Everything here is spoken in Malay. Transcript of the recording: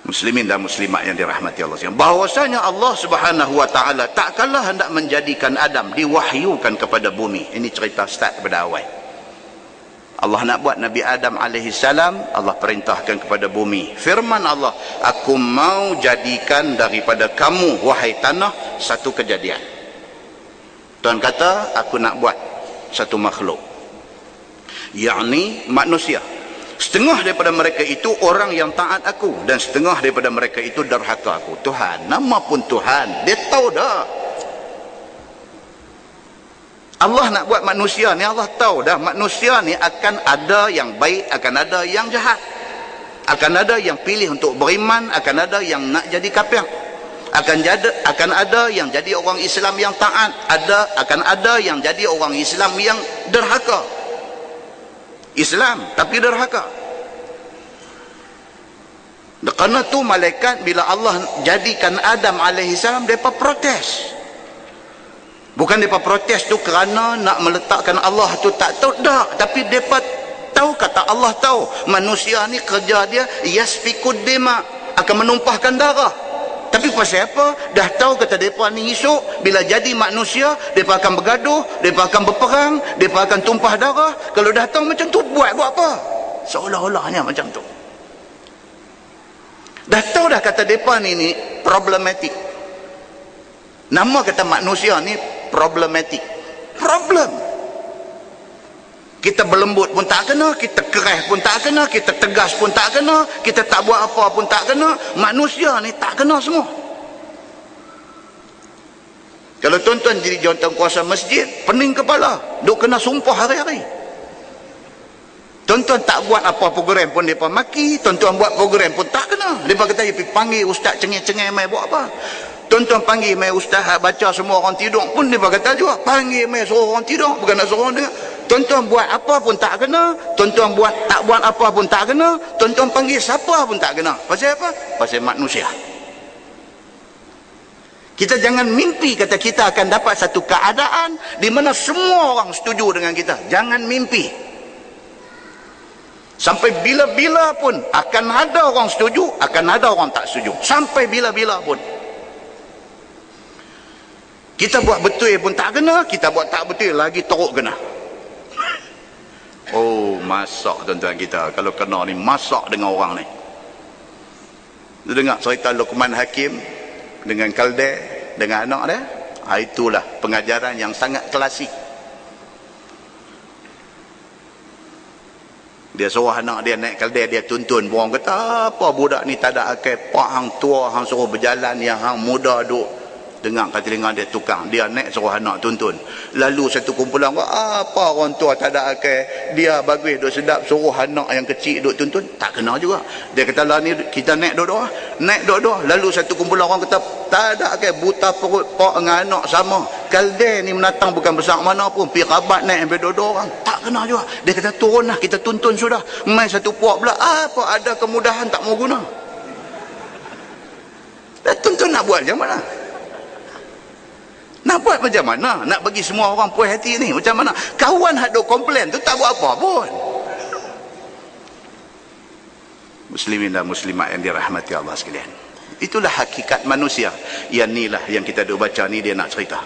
Muslimin dan muslimat yang dirahmati Allah sekalian, bahwasanya Allah Subhanahu wa taala takkanlah hendak menjadikan Adam diwahyukan kepada bumi. Ini cerita start pada awal. Allah nak buat Nabi Adam alaihi salam, Allah perintahkan kepada bumi. Firman Allah, aku mau jadikan daripada kamu wahai tanah satu kejadian. Tuhan kata, aku nak buat satu makhluk, yakni manusia. Setengah daripada mereka itu orang yang taat aku, dan setengah daripada mereka itu derhaka aku. Tuhan, nama pun Tuhan, dia tahu dah. Allah nak buat manusia ni, Allah tahu dah manusia ni akan ada yang baik, akan ada yang jahat, akan ada yang pilih untuk beriman, akan ada yang nak jadi kafir, akan ada yang jadi orang Islam yang taat, akan ada yang jadi orang Islam yang derhaka. Islam tapi derhaka. Kerana tu malaikat bila Allah jadikan Adam alaihi salam, mereka protes. Bukan mereka protes tu kerana nak meletakkan Allah tu tak tahu, tak, tapi mereka tahu, kata Allah tahu manusia ni kerja dia yasfikud dima, akan menumpahkan darah. Tapi pasal apa? Dah tahu kata mereka ni esok bila jadi manusia, mereka akan bergaduh, mereka akan berperang, mereka akan tumpah darah. Kalau dah tahu macam tu, buat apa? Seolah-olahnya macam tu. Dah tahu dah kata mereka ni problematik. Nama kata manusia ni problematik. Problem. Kita berlembut pun tak kena, kita keras pun tak kena, kita tegas pun tak kena, kita tak buat apa pun tak kena. Manusia ni tak kena semua. Kalau tuan-tuan jadi jawatankuasa masjid, pening kepala, duk kena sumpah hari-hari. Tuan-tuan tak buat apa program pun mereka maki, tuan-tuan buat program pun tak kena. Mereka kata, pergi panggil ustaz cengih-cengih mai buat apa. Tuan-tuan panggil mai ustaz baca semua orang tidur pun mereka kata juga, panggil mai suruh orang tidur, bukan nak suruh dia. Tuan-tuan buat apa pun tak kena, tuan-tuan tak buat apa pun tak kena, tuan-tuan panggil siapa pun tak kena. Pasal apa? Pasal manusia. Kita jangan mimpi kata kita akan dapat satu keadaan di mana semua orang setuju dengan kita. Jangan mimpi. Sampai bila-bila pun akan ada orang setuju, akan ada orang tak setuju. Sampai bila-bila pun. Kita buat betul pun tak kena, kita buat tak betul lagi teruk kena. Oh, masak tuan-tuan kita kalau kena ni, masak dengan orang ni. Dia dengar cerita Luqman Hakim dengan Kaldeh, dengan anak dia. Itulah pengajaran yang sangat klasik. Dia suruh anak dia naik Kaldeh, dia tuntun. Orang kata, apa budak ni tak ada akal, pak hang tua hang suruh berjalan, yang hang muda duk dengar kat telinga dia tukang. Dia naik suruh anak tuntun. Lalu satu kumpulan, apa orang tua tak ada akal, dia bagus duk sedap, suruh anak yang kecil duk tuntun, tak kena juga. Dia kata lah ni kita naik dua-dua, naik dua-dua. Lalu satu kumpulan orang kata tak ada akal, buta perut pak dengan anak sama. Kaldeh ni menatang bukan besar mana pun, pi rabat naik sampai dua-dua orang, tak kena juga. Dia kata turunlah, kita tuntun sudah. Mai satu puak pula, apa ada kemudahan tak mau guna. Dah tuntun nak buat macam mana? Nak buat macam mana? Nak bagi semua orang puas hati ni macam mana? Kawan hak duk komplain tu tak buat apa pun. Muslimin dan muslimat yang dirahmati Allah sekalian, itulah hakikat manusia. Yang inilah yang kita duk baca ni, dia nak cerita.